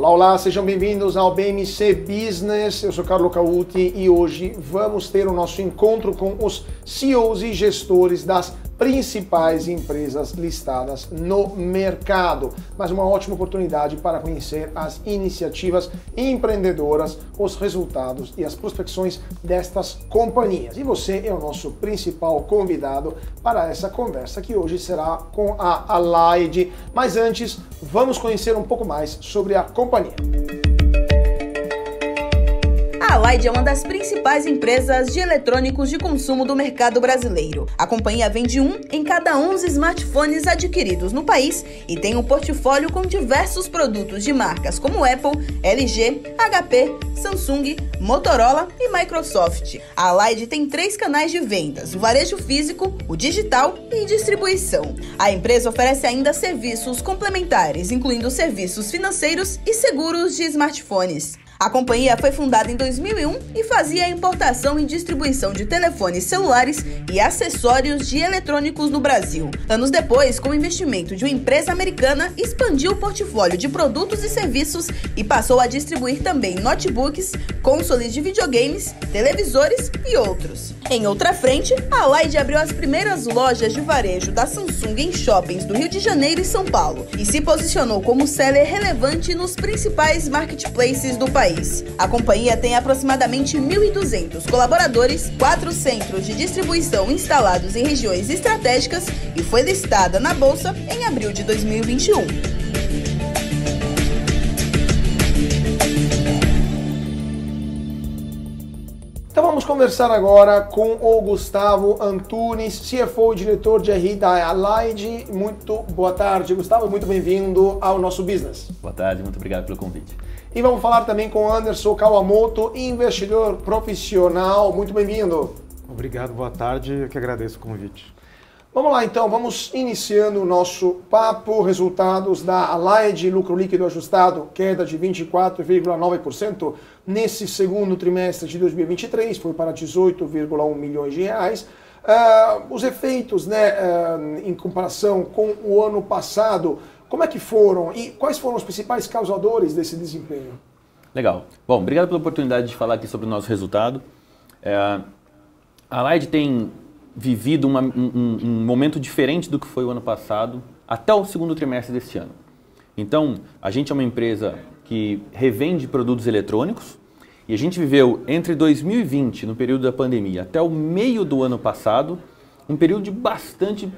Olá, olá, sejam bem-vindos ao BMC Business. Eu sou Carlo Cauti e hoje vamos ter o nosso encontro com os CEOs e gestores das principais empresas listadas no mercado. Mas uma ótima oportunidade para conhecer as iniciativas empreendedoras, os resultados e as prospecções destas companhias. E você é o nosso principal convidado para essa conversa, que hoje será com a Allied. Mas antes, vamos conhecer um pouco mais sobre a companhia. A Allied é uma das principais empresas de eletrônicos de consumo do mercado brasileiro. A companhia vende um em cada 11 smartphones adquiridos no país e tem um portfólio com diversos produtos de marcas como Apple, LG, HP, Samsung, Motorola e Microsoft. A Allied tem 3 canais de vendas: o varejo físico, o digital e distribuição. A empresa oferece ainda serviços complementares, incluindo serviços financeiros e seguros de smartphones. A companhia foi fundada em 2001 e fazia a importação e distribuição de telefones celulares e acessórios de eletrônicos no Brasil. Anos depois, com o investimento de uma empresa americana, expandiu o portfólio de produtos e serviços e passou a distribuir também notebooks, consoles de videogames, televisores e outros. Em outra frente, a Allied abriu as primeiras lojas de varejo da Samsung em shoppings do Rio de Janeiro e São Paulo e se posicionou como seller relevante nos principais marketplaces do país. A companhia tem aproximadamente 1.200 colaboradores, 4 centros de distribuição instalados em regiões estratégicas e foi listada na Bolsa em abril de 2021. Então vamos conversar agora com o Gustavo Antunes, CFO e diretor de RI da Allied. Muito boa tarde, Gustavo, muito bem-vindo ao nosso business. Boa tarde, muito obrigado pelo convite. E vamos falar também com Anderson Kawamoto, investidor profissional. Muito bem-vindo. Obrigado, boa tarde, eu que agradeço o convite. Vamos lá então, vamos iniciando o nosso papo. Resultados da Allied, lucro líquido ajustado, queda de 24,9% nesse segundo trimestre de 2023, foi para 18,1 milhões de reais. Os efeitos, em comparação com o ano passado, como é que foram e quais foram os principais causadores desse desempenho? Legal. Bom, obrigado pela oportunidade de falar aqui sobre o nosso resultado. A Allied tem vivido um momento diferente do que foi o ano passado, até o segundo trimestre deste ano. Então, a gente é uma empresa que revende produtos eletrônicos e a gente viveu entre 2020, no período da pandemia, até o meio do ano passado, um período de bastante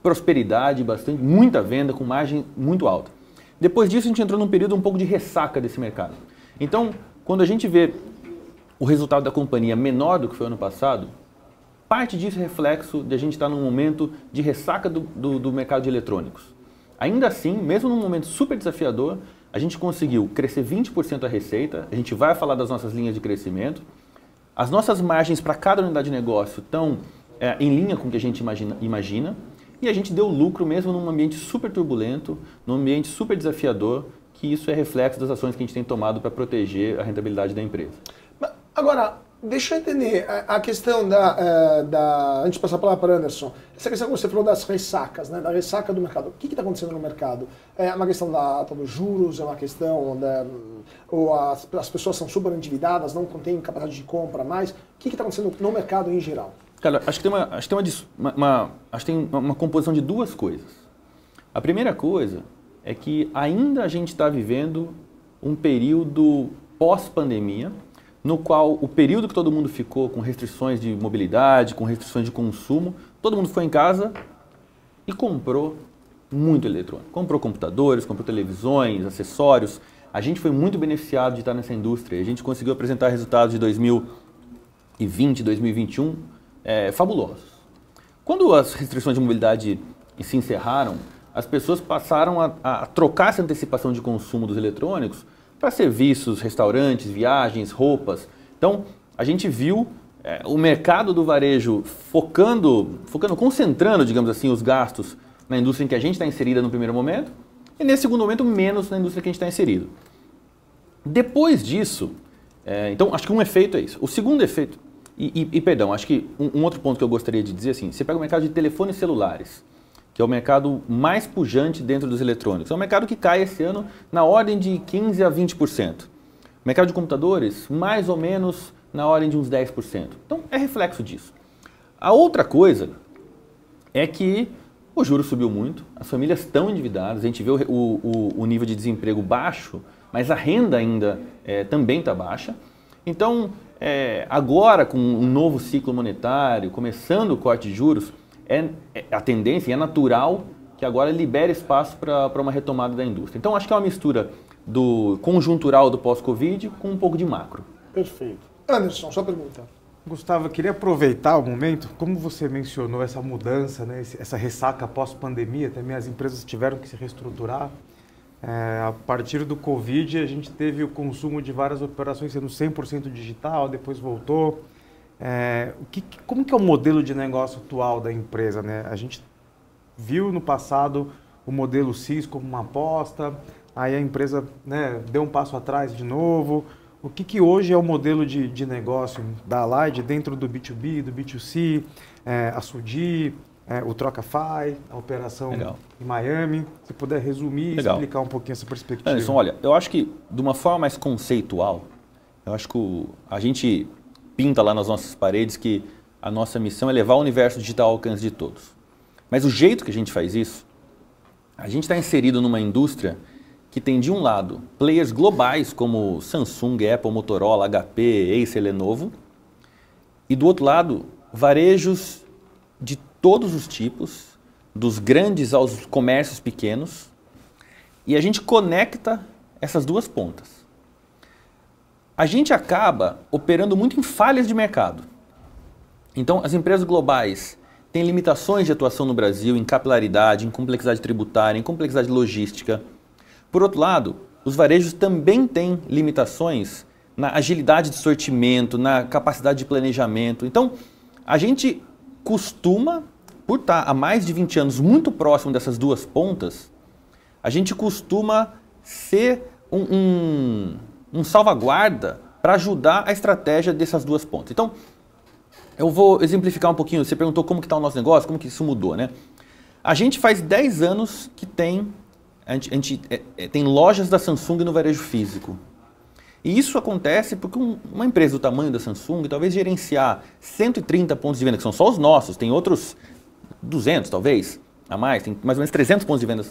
prosperidade, muita venda, com margem muito alta. Depois disso, a gente entrou num período um pouco de ressaca desse mercado. Então, quando a gente vê o resultado da companhia menor do que foi o ano passado, parte disso é reflexo de a gente estar num momento de ressaca do mercado de eletrônicos. Ainda assim, mesmo num momento super desafiador, a gente conseguiu crescer 20% a receita, a gente vai falar das nossas linhas de crescimento, as nossas margens para cada unidade de negócio estão em linha com o que a gente imagina, e a gente deu lucro mesmo num ambiente super turbulento, num ambiente super desafiador, que isso é reflexo das ações que a gente tem tomado para proteger a rentabilidade da empresa. Agora, deixa eu entender a questão antes de passar a palavra para o Anderson, essa questão que você falou das ressacas, da ressaca do mercado. O que está acontecendo no mercado? É uma questão dos juros, é uma questão ou as pessoas são super endividadas, não têm capacidade de compra mais? O que está acontecendo no mercado em geral? Cara, acho que tem uma composição de duas coisas. A primeira coisa é que ainda a gente está vivendo um período pós-pandemia, no qual o período que todo mundo ficou com restrições de mobilidade, com restrições de consumo, todo mundo foi em casa e comprou muito eletrônico. Comprou computadores, comprou televisões, acessórios. A gente foi muito beneficiado de estar nessa indústria. A gente conseguiu apresentar resultados de 2020, 2021 fabulosos. Quando as restrições de mobilidade se encerraram, as pessoas passaram a trocar essa antecipação de consumo dos eletrônicos para serviços, restaurantes, viagens, roupas. Então, a gente viu o mercado do varejo concentrando, digamos assim, os gastos na indústria em que a gente está inserida no primeiro momento e, nesse segundo momento, menos na indústria que a gente está inserido. Depois disso, então, acho que um efeito é isso. O segundo efeito, perdão, acho que um outro ponto que eu gostaria de dizer assim, você pega o mercado de telefones celulares. que é o mercado mais pujante dentro dos eletrônicos. É um mercado que cai esse ano na ordem de 15% a 20%. O mercado de computadores, mais ou menos na ordem de uns 10%. Então, é reflexo disso. A outra coisa é que o juros subiu muito, as famílias estão endividadas, a gente vê o nível de desemprego baixo, mas a renda ainda também está baixa. Então, agora com um novo ciclo monetário, começando o corte de juros, a tendência, é natural que agora libere espaço para uma retomada da indústria. Então, acho que é uma mistura do conjuntural do pós-Covid com um pouco de macro. Perfeito. Anderson, sua pergunta. Gustavo, eu queria aproveitar o momento, como você mencionou essa mudança, né, essa ressaca pós-pandemia, também as empresas tiveram que se reestruturar. A partir do Covid, a gente teve o consumo de várias operações sendo 100% digital, depois voltou. Como que é o modelo de negócio atual da empresa, né? A gente viu no passado o modelo CIS como uma aposta, aí a empresa, né, deu um passo atrás de novo. O que hoje é o modelo de negócio da Allied dentro do B2B, do B2C, a Sudi, o Trocafy, a operação Legal. em Miami? Se puder resumir e explicar um pouquinho essa perspectiva. Anderson, olha, eu acho que de uma forma mais conceitual, eu acho que a gente pinta lá nas nossas paredes que a nossa missão é levar o universo digital ao alcance de todos. Mas o jeito que a gente faz isso, a gente está inserido numa indústria que tem de um lado players globais como Samsung, Apple, Motorola, HP, Acer, Lenovo, e do outro lado varejos de todos os tipos, dos grandes aos comércios pequenos, e a gente conecta essas duas pontas. A gente acaba operando muito em falhas de mercado. Então, as empresas globais têm limitações de atuação no Brasil em capilaridade, em complexidade tributária, em complexidade logística. Por outro lado, os varejos também têm limitações na agilidade de sortimento, na capacidade de planejamento. Então, a gente costuma, por estar há mais de 20 anos muito próximo dessas duas pontas, a gente costuma ser um salvaguarda para ajudar a estratégia dessas duas pontas. Então, eu vou exemplificar um pouquinho. Você perguntou como que está o nosso negócio, como que isso mudou, né? A gente faz 10 anos que a gente tem lojas da Samsung no varejo físico. E isso acontece porque uma empresa do tamanho da Samsung, talvez gerenciar 130 pontos de venda, que são só os nossos, tem outros 200 talvez, a mais, tem mais ou menos 300 pontos de venda.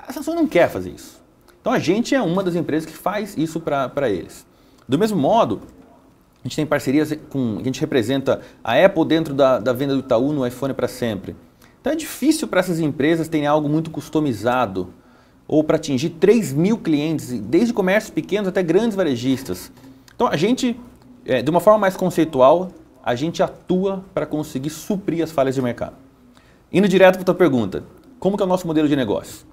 A Samsung não quer fazer isso. Então a gente é uma das empresas que faz isso para eles. Do mesmo modo, a gente tem parcerias a gente representa a Apple dentro da venda do Itaú no iPhone para sempre. Então é difícil para essas empresas terem algo muito customizado ou para atingir 3 mil clientes, desde comércios pequenos até grandes varejistas. Então a gente, de uma forma mais conceitual, a gente atua para conseguir suprir as falhas de mercado. Indo direto para a tua pergunta, como que é o nosso modelo de negócio?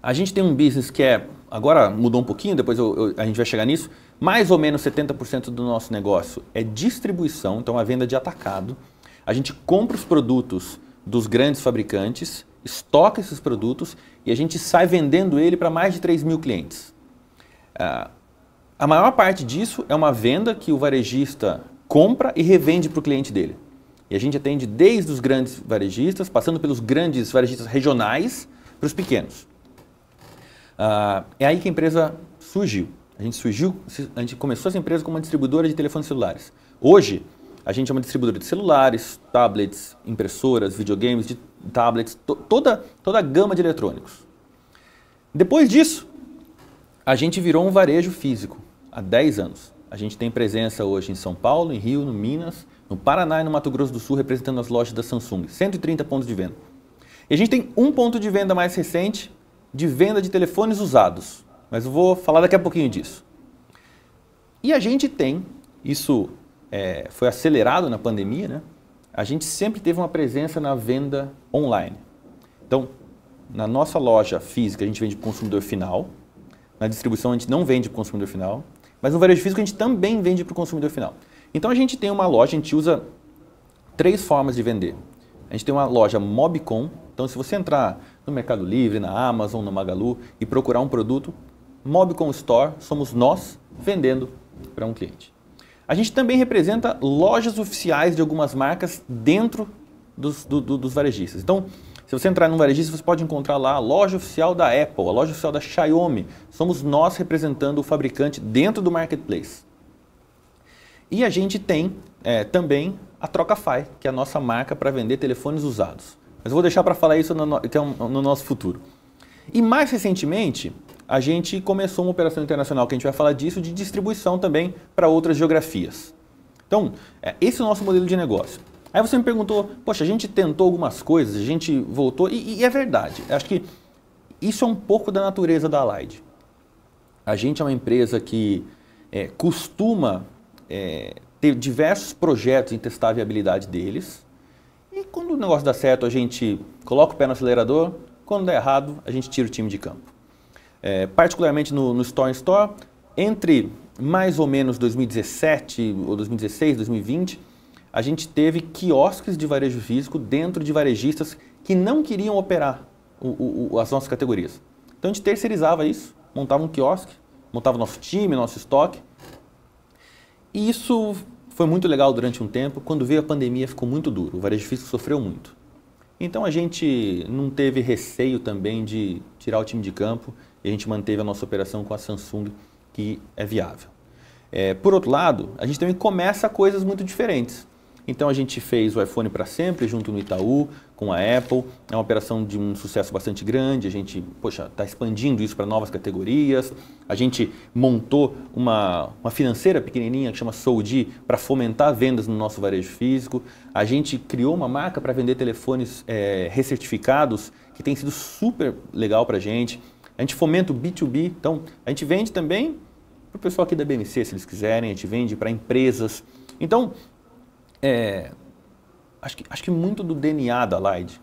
A gente tem um business que agora mudou um pouquinho, depois a gente vai chegar nisso, mais ou menos 70% do nosso negócio é distribuição, então a venda de atacado. A gente compra os produtos dos grandes fabricantes, estoca esses produtos e a gente sai vendendo ele para mais de 3 mil clientes. A maior parte disso é uma venda que o varejista compra e revende para o cliente dele. E a gente atende desde os grandes varejistas, passando pelos grandes varejistas regionais, para os pequenos. É aí que a empresa surgiu. A gente começou essa empresa como uma distribuidora de telefones celulares. Hoje, a gente é uma distribuidora de celulares, tablets, impressoras, videogames, de tablets, toda a gama de eletrônicos. Depois disso, a gente virou um varejo físico há 10 anos. A gente tem presença hoje em São Paulo, em Rio, no Minas, no Paraná e no Mato Grosso do Sul, representando as lojas da Samsung. 130 pontos de venda. E a gente tem um ponto de venda mais recente de venda de telefones usados. Mas eu vou falar daqui a pouquinho disso. E a gente tem, isso foi acelerado na pandemia, né? A gente sempre teve uma presença na venda online. Então, na nossa loja física a gente vende para o consumidor final, na distribuição a gente não vende para o consumidor final, mas no varejo físico a gente também vende para o consumidor final. Então a gente tem uma loja, a gente usa 3 formas de vender. A gente tem uma loja Mobcom, então se você entrar no Mercado Livre, na Amazon, no Magalu e procurar um produto, Mobcom Store, somos nós vendendo para um cliente. A gente também representa lojas oficiais de algumas marcas dentro dos varejistas. Então, Se você entrar no varejista, você pode encontrar lá a loja oficial da Apple, a loja oficial da Xiaomi. Somos nós representando o fabricante dentro do marketplace. E a gente tem também a Trocafy, que é a nossa marca para vender telefones usados. Mas eu vou deixar para falar isso no nosso futuro. E mais recentemente, a gente começou uma operação internacional, que a gente vai falar disso, de distribuição também para outras geografias. Então, esse é o nosso modelo de negócio. Aí você me perguntou, poxa, a gente tentou algumas coisas, a gente voltou, e é verdade. Acho que isso é um pouco da natureza da Allied. A gente é uma empresa que costuma ter diversos projetos em testar a viabilidade deles, e quando o negócio dá certo, a gente coloca o pé no acelerador, quando dá errado, a gente tira o time de campo. Particularmente no Store in Store, entre mais ou menos 2017 ou 2016, 2020, a gente teve quiosques de varejo físico dentro de varejistas que não queriam operar as nossas categorias. Então a gente terceirizava isso, montava um quiosque, montava nosso time, nosso estoque. E isso foi muito legal durante um tempo. Quando veio a pandemia ficou muito duro, o varejo físico sofreu muito. Então a gente não teve receio também de tirar o time de campo e a gente manteve a nossa operação com a Samsung, que é viável. Por outro lado, a gente também começa coisas muito diferentes. Então a gente fez o iPhone para sempre junto no Itaú, com a Apple. É uma operação de um sucesso bastante grande. A gente, está expandindo isso para novas categorias. A gente montou uma financeira pequenininha que chama Soudi para fomentar vendas no nosso varejo físico. A gente criou uma marca para vender telefones recertificados, que tem sido super legal para a gente. A gente fomenta o B2B. Então a gente vende também para o pessoal aqui da BMC, se eles quiserem. A gente vende para empresas. Então, acho que muito do DNA da Allied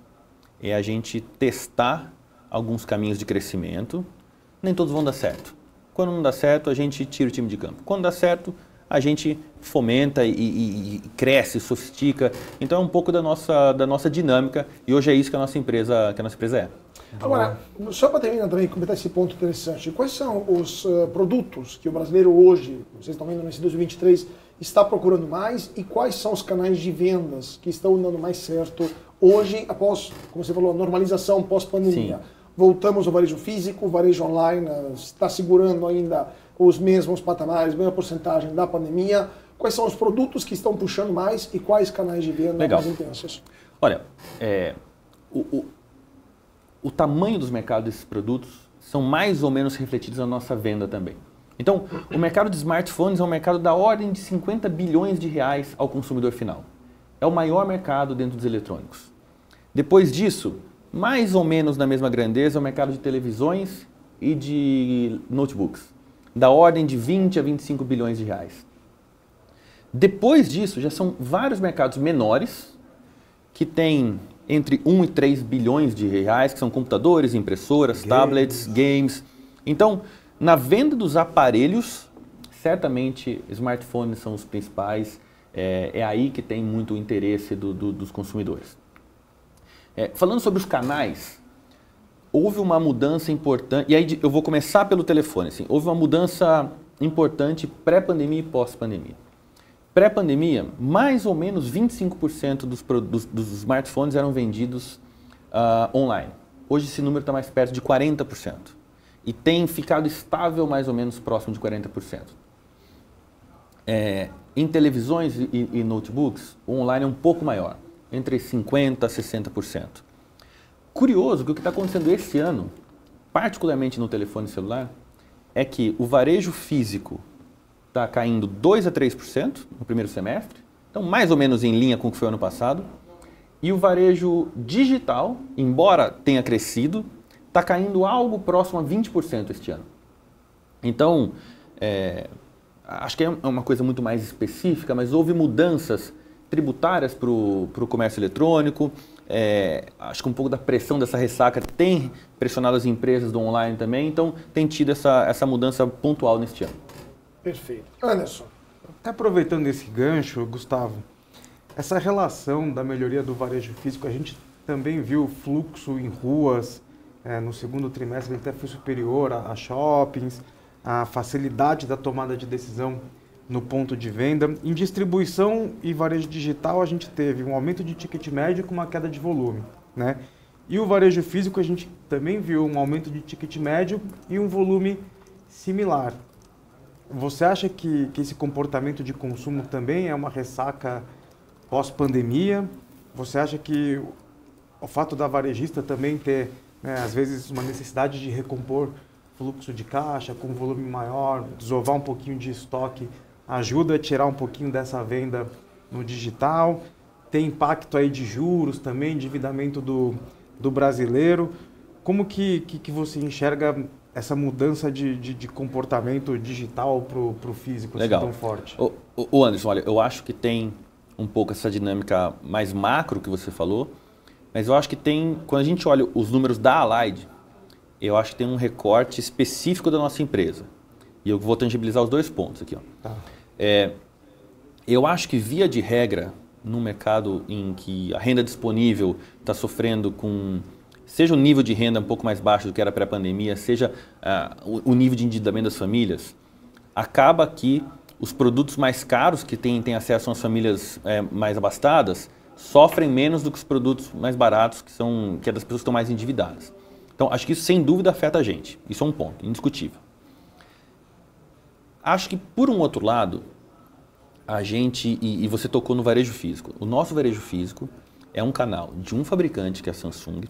é a gente testar alguns caminhos de crescimento. Nem todos vão dar certo. Quando não dá certo, a gente tira o time de campo. Quando dá certo, a gente fomenta e cresce, sofistica. Então é um pouco da nossa dinâmica e hoje é isso que a nossa empresa é. Agora, só para terminar também, comentar esse ponto interessante, quais são os produtos que o brasileiro hoje, vocês estão vendo nesse 2023, está procurando mais e quais são os canais de vendas que estão dando mais certo hoje, após, como você falou, a normalização pós-pandemia? Voltamos ao varejo físico, o varejo online está segurando ainda os mesmos patamares, a mesma porcentagem da pandemia. Quais são os produtos que estão puxando mais e quais canais de venda mais intensos? Olha, o tamanho dos mercados desses produtos são mais ou menos refletidos na nossa venda também. Então, o mercado de smartphones é um mercado da ordem de 50 bilhões de reais ao consumidor final. É o maior mercado dentro dos eletrônicos. Depois disso, mais ou menos na mesma grandeza, é o mercado de televisões e de notebooks, da ordem de 20 a 25 bilhões de reais. Depois disso, já são vários mercados menores, que têm entre 1 e 3 bilhões de reais, que são computadores, impressoras, tablets, games. Então, na venda dos aparelhos, certamente smartphones são os principais, é aí que tem muito interesse dos consumidores. Falando sobre os canais, houve uma mudança importante, e aí eu vou começar pelo telefone, assim, houve uma mudança importante pré-pandemia e pós-pandemia. Pré-pandemia, mais ou menos 25% dos smartphones eram vendidos online. Hoje esse número está mais perto de 40%. E tem ficado estável mais ou menos próximo de 40%. Em televisões e notebooks, o online é um pouco maior, entre 50% a 60%. Curioso que o que está acontecendo esse ano, particularmente no telefone celular, é que o varejo físico está caindo 2% a 3% no primeiro semestre, então mais ou menos em linha com o que foi ano passado, e o varejo digital, embora tenha crescido, está caindo algo próximo a 20% este ano. Então, acho que é uma coisa muito mais específica, mas houve mudanças tributárias para o comércio eletrônico. Acho que um pouco da pressão dessa ressaca tem pressionado as empresas do online também, então tem tido essa mudança pontual neste ano. Perfeito. Anderson. Até aproveitando esse gancho, Gustavo, essa relação da melhoria do varejo físico, a gente também viu o fluxo em ruas, no segundo trimestre ele até foi superior a shoppings, a facilidade da tomada de decisão no ponto de venda. Em distribuição e varejo digital a gente teve um aumento de ticket médio com uma queda de volume, né? E o varejo físico a gente também viu um aumento de ticket médio e um volume similar. Você acha que esse comportamento de consumo também é uma ressaca pós-pandemia? Você acha que o fato da varejista também ter, né, às vezes, uma necessidade de recompor fluxo de caixa com volume maior, desovar um pouquinho de estoque, ajuda a tirar um pouquinho dessa venda no digital? Tem impacto aí de juros também, endividamento do brasileiro. Como que você enxerga essa mudança de comportamento digital para o físico assim, tão forte? O Anderson, olha, eu acho que tem um pouco essa dinâmica mais macro que você falou, mas eu acho que tem, quando a gente olha os números da Allied, eu acho que tem um recorte específico da nossa empresa. E eu vou tangibilizar os 2 pontos aqui. Ó. Tá. Eu acho que, via de regra, num mercado em que a renda disponível está sofrendo com, seja o nível de renda um pouco mais baixo do que era pré-pandemia, seja o nível de endividamento das famílias, acaba que os produtos mais caros que têm acesso às famílias mais abastadas sofrem menos do que os produtos mais baratos, que é das pessoas que estão mais endividadas. Então, acho que isso sem dúvida afeta a gente. Isso é um ponto indiscutível. Acho que, por um outro lado, a gente, e você tocou no varejo físico, o nosso varejo físico é um canal de um fabricante, que é a Samsung,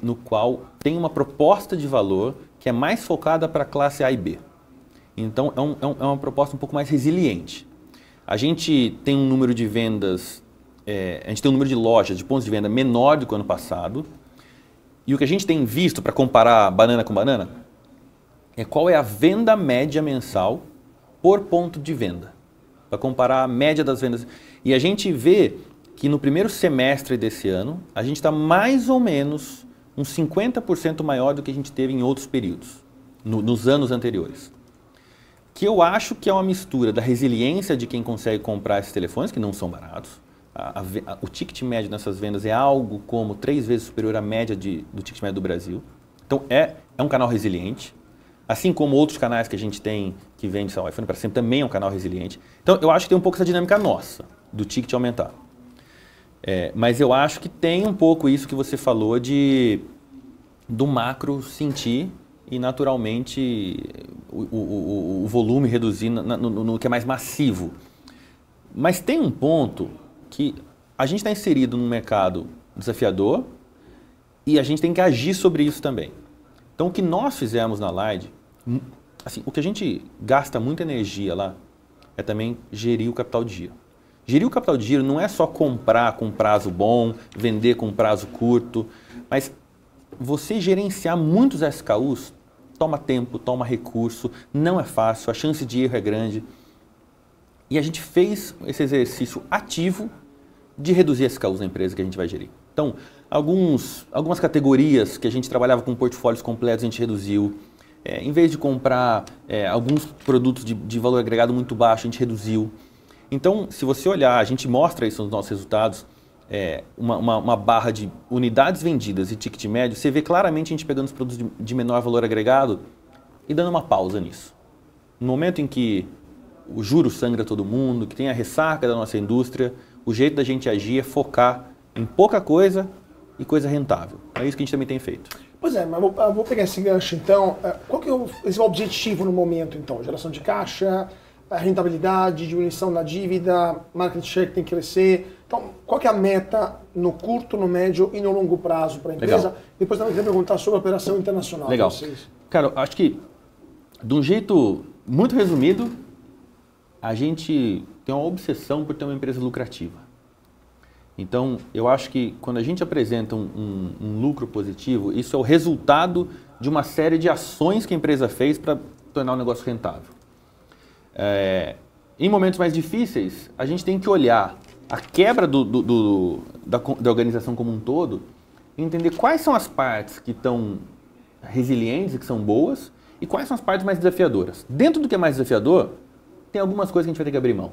no qual tem uma proposta de valor que é mais focada para a classe A e B. Então, é uma proposta um pouco mais resiliente. A gente tem um número de vendas, a gente tem um número de lojas, de pontos de venda menor do que o ano passado. E o que a gente tem visto, para comparar banana com banana, é qual é a venda média mensal por ponto de venda. Para comparar a média das vendas. E a gente vê que no primeiro semestre desse ano, a gente está mais ou menos uns 50% maior do que a gente teve em outros períodos, nos anos anteriores. Que eu acho que é uma mistura da resiliência de quem consegue comprar esses telefones, que não são baratos. O ticket médio nessas vendas é algo como 3 vezes superior à média do ticket médio do Brasil. Então, é um canal resiliente. Assim como outros canais que a gente tem, que vende, sei lá, o iPhone para sempre, também é um canal resiliente. Então, eu acho que tem um pouco essa dinâmica nossa, do ticket aumentar. Mas eu acho que tem um pouco isso que você falou do macro sentir e, naturalmente, o volume reduzir no que é mais massivo. Mas tem um ponto que a gente está inserido num mercado desafiador e a gente tem que agir sobre isso também. Então, o que nós fizemos na Allied, assim, o que a gente gasta muita energia lá é também gerir o capital de giro. Gerir o capital de giro não é só comprar com prazo bom, vender com prazo curto, mas você gerenciar muitos SKUs toma tempo, toma recurso, não é fácil, a chance de erro é grande. E a gente fez esse exercício ativo de reduzir SKUs na empresa que a gente vai gerir. Então, algumas categorias que a gente trabalhava com portfólios completos, a gente reduziu. Em vez de comprar alguns produtos de valor agregado muito baixo, a gente reduziu. Então, se você olhar, a gente mostra isso nos nossos resultados, uma barra de unidades vendidas e ticket médio, você vê claramente a gente pegando os produtos de menor valor agregado e dando uma pausa nisso. No momento em que o juro sangra todo mundo, que tem a ressaca da nossa indústria, o jeito da gente agir é focar em pouca coisa e coisa rentável. É isso que a gente também tem feito. Pois é, mas eu vou pegar esse gancho então. Qual que é esse objetivo no momento então? Geração de caixa, rentabilidade, diminuição da dívida, market share que tem que crescer. Então, qual que é a meta no curto, no médio e no longo prazo para a empresa? Legal. Depois também queria perguntar sobre a operação internacional. Legal. Cara, acho que de um jeito muito resumido, a gente tem uma obsessão por ter uma empresa lucrativa. Então, eu acho que quando a gente apresenta um lucro positivo, isso é o resultado de uma série de ações que a empresa fez para tornar o negócio rentável. Em momentos mais difíceis, a gente tem que olhar a quebra da organização como um todo e entender quais são as partes que estão resilientes e que são boas e quais são as partes mais desafiadoras. Dentro do que é mais desafiador, tem algumas coisas que a gente vai ter que abrir mão.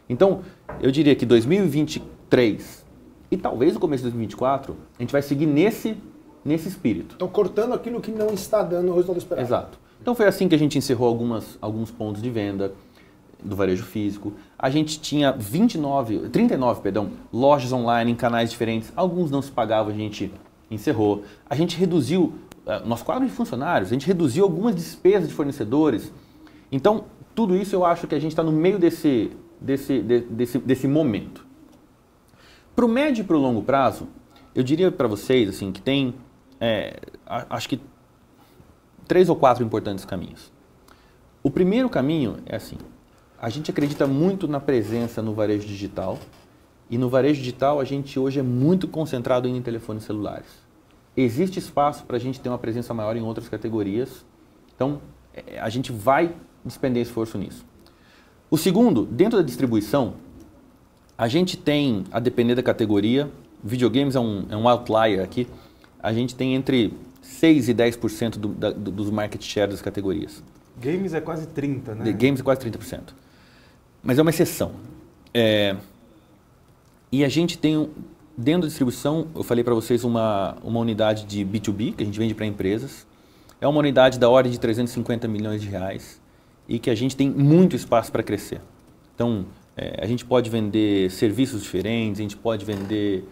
Então, eu diria que 2023 e talvez o começo de 2024, a gente vai seguir nesse espírito. Então, cortando aquilo que não está dando o resultado esperado. Exato. Então, foi assim que a gente encerrou alguns pontos de venda do varejo físico. A gente tinha 39 lojas online em canais diferentes. Alguns não se pagavam, a gente encerrou. A gente reduziu nosso quadro de funcionários, a gente reduziu algumas despesas de fornecedores. Então, tudo isso eu acho que a gente está no meio desse momento. Para o médio e para o longo prazo, eu diria para vocês assim, que tem, acho que 3 ou 4 importantes caminhos. O primeiro caminho é assim, a gente acredita muito na presença no varejo digital, e no varejo digital a gente hoje é muito concentrado em telefones celulares. Existe espaço para a gente ter uma presença maior em outras categorias, então a gente vai despender esforço nisso. O segundo, dentro da distribuição, a gente tem, a depender da categoria, videogames é um outlier aqui, a gente tem entre 6% e 10% dos market share das categorias. Games é quase 30%, né? Games é quase 30%. Mas é uma exceção. E a gente tem, dentro da distribuição, eu falei para vocês uma unidade de B2B, que a gente vende para empresas. É uma unidade da ordem de 350 milhões de reais e que a gente tem muito espaço para crescer. Então, a gente pode vender serviços diferentes, a gente pode vender,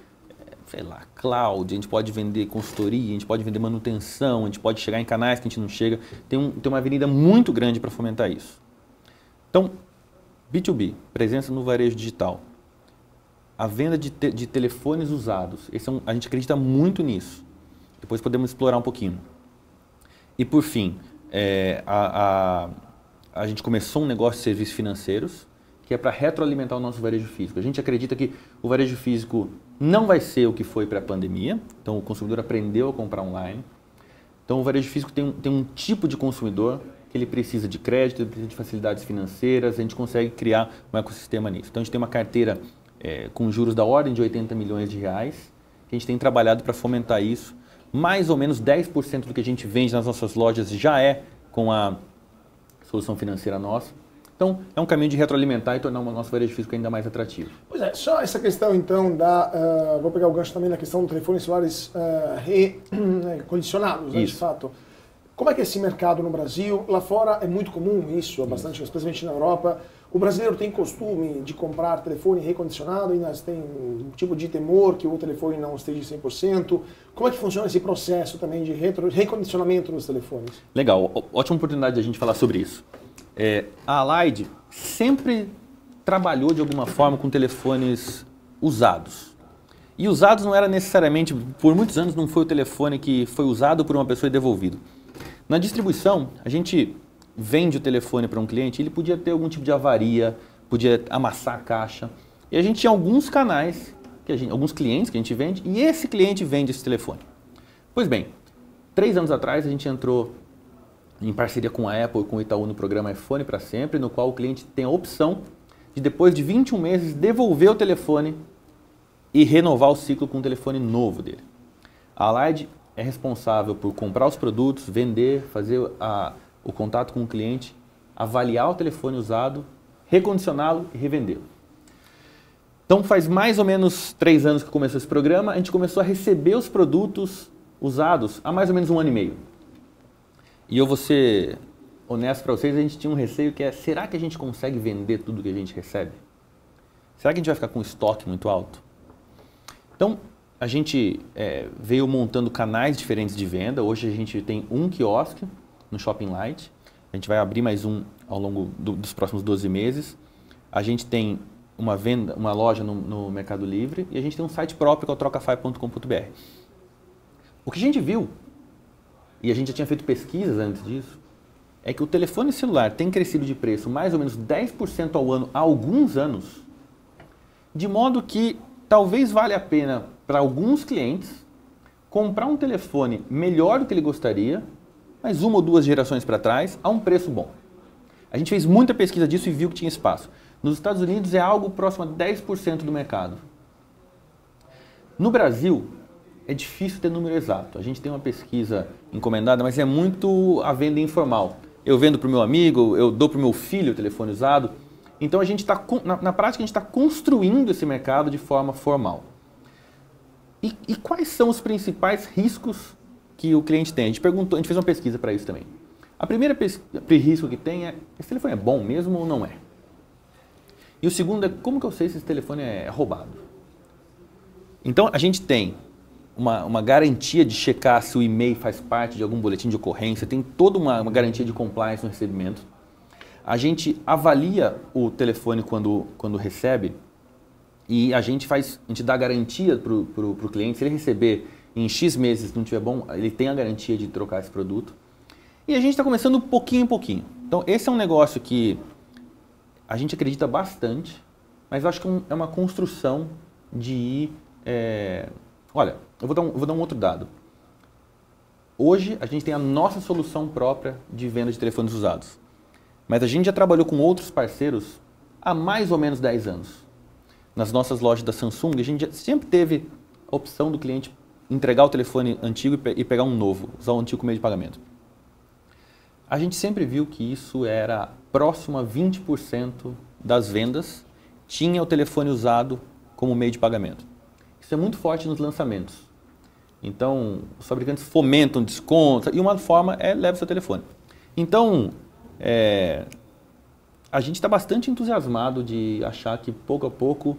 cloud, a gente pode vender consultoria, a gente pode vender manutenção, a gente pode chegar em canais que a gente não chega. Tem uma avenida muito grande para fomentar isso. Então, B2B, presença no varejo digital. A venda de telefones usados, a gente acredita muito nisso. Depois podemos explorar um pouquinho. E por fim, a gente começou um negócio de serviços financeiros, que é para retroalimentar o nosso varejo físico. A gente acredita que o varejo físico não vai ser o que foi pré-pandemia, então o consumidor aprendeu a comprar online. Então o varejo físico tem um tipo de consumidor que ele precisa de crédito, ele precisa de facilidades financeiras, a gente consegue criar um ecossistema nisso. Então a gente tem uma carteira com juros da ordem de 80 milhões de reais, que a gente tem trabalhado para fomentar isso. Mais ou menos 10% do que a gente vende nas nossas lojas já é com a solução financeira nossa. Então, é um caminho de retroalimentar e tornar o nosso varejo físico ainda mais atrativo. Pois é, só essa questão então vou pegar o gancho também na questão do telefones celulares recondicionados, né, de fato. Como é que é esse mercado no Brasil? Lá fora é muito comum isso, bastante, especialmente na Europa. O brasileiro tem costume de comprar telefone recondicionado e nós tem um tipo de temor que o telefone não esteja 100%. Como é que funciona esse processo também de recondicionamento dos telefones? Legal, ótima oportunidade de a gente falar sobre isso. A Allied sempre trabalhou de alguma forma com telefones usados. E usados não era necessariamente, por muitos anos não foi o telefone que foi usado por uma pessoa e devolvido. Na distribuição, a gente vende o telefone para um cliente, ele podia ter algum tipo de avaria, podia amassar a caixa. E a gente tinha alguns canais, alguns clientes que a gente vende, e esse cliente vende esse telefone. Pois bem, 3 anos atrás a gente entrou em parceria com a Apple e com o Itaú no programa iPhone para Sempre, no qual o cliente tem a opção de, depois de 21 meses, devolver o telefone e renovar o ciclo com um telefone novo dele. A Allied é responsável por comprar os produtos, vender, fazer o contato com o cliente, avaliar o telefone usado, recondicioná-lo e revendê-lo. Então faz mais ou menos 3 anos que começou esse programa, a gente começou a receber os produtos usados há mais ou menos 1 ano e meio. E eu vou ser honesto para vocês, a gente tinha um receio que será que a gente consegue vender tudo que a gente recebe? Será que a gente vai ficar com um estoque muito alto? Então, a gente veio montando canais diferentes de venda. Hoje a gente tem um quiosque no Shopping Light. A gente vai abrir mais um ao longo dos próximos 12 meses. A gente tem uma loja no Mercado Livre e a gente tem um site próprio que é o trocafy.com.br. O que a gente viu, e a gente já tinha feito pesquisas antes disso, é que o telefone celular tem crescido de preço mais ou menos 10% ao ano há alguns anos, de modo que talvez valha a pena para alguns clientes comprar um telefone melhor do que ele gostaria, mas 1 ou 2 gerações para trás, a um preço bom. A gente fez muita pesquisa disso e viu que tinha espaço. Nos Estados Unidos é algo próximo a 10% do mercado. No Brasil, é difícil ter número exato. A gente tem uma pesquisa encomendada, mas é muito a venda informal. Eu vendo para o meu amigo, eu dou para o meu filho o telefone usado. Então, a gente está, na prática, a gente está construindo esse mercado de forma formal. E quais são os principais riscos que o cliente tem? A gente fez uma pesquisa para isso também. A primeira risco que tem é, esse telefone é bom mesmo ou não é? E o segundo é, como que eu sei se esse telefone é roubado? Então, a gente tem uma garantia de checar se o e-mail faz parte de algum boletim de ocorrência, tem toda uma garantia de compliance no recebimento. A gente avalia o telefone quando recebe e a gente dá garantia para o cliente. Se ele receber em X meses e não estiver bom, ele tem a garantia de trocar esse produto. E a gente está começando pouquinho em pouquinho. Então, esse é um negócio que a gente acredita bastante, mas eu acho que é uma construção de ir... Olha, eu vou dar um outro dado. Hoje, a gente tem a nossa solução própria de venda de telefones usados. Mas a gente já trabalhou com outros parceiros há mais ou menos 10 anos. Nas nossas lojas da Samsung, a gente sempre teve a opção do cliente entregar o telefone antigo e pegar um novo, usar o antigo como meio de pagamento. A gente sempre viu que isso era próximo a 20% das vendas, tinha o telefone usado como meio de pagamento. Isso é muito forte nos lançamentos. Então, os fabricantes fomentam descontos e uma forma é leve seu telefone. Então, a gente está bastante entusiasmado de achar que pouco a pouco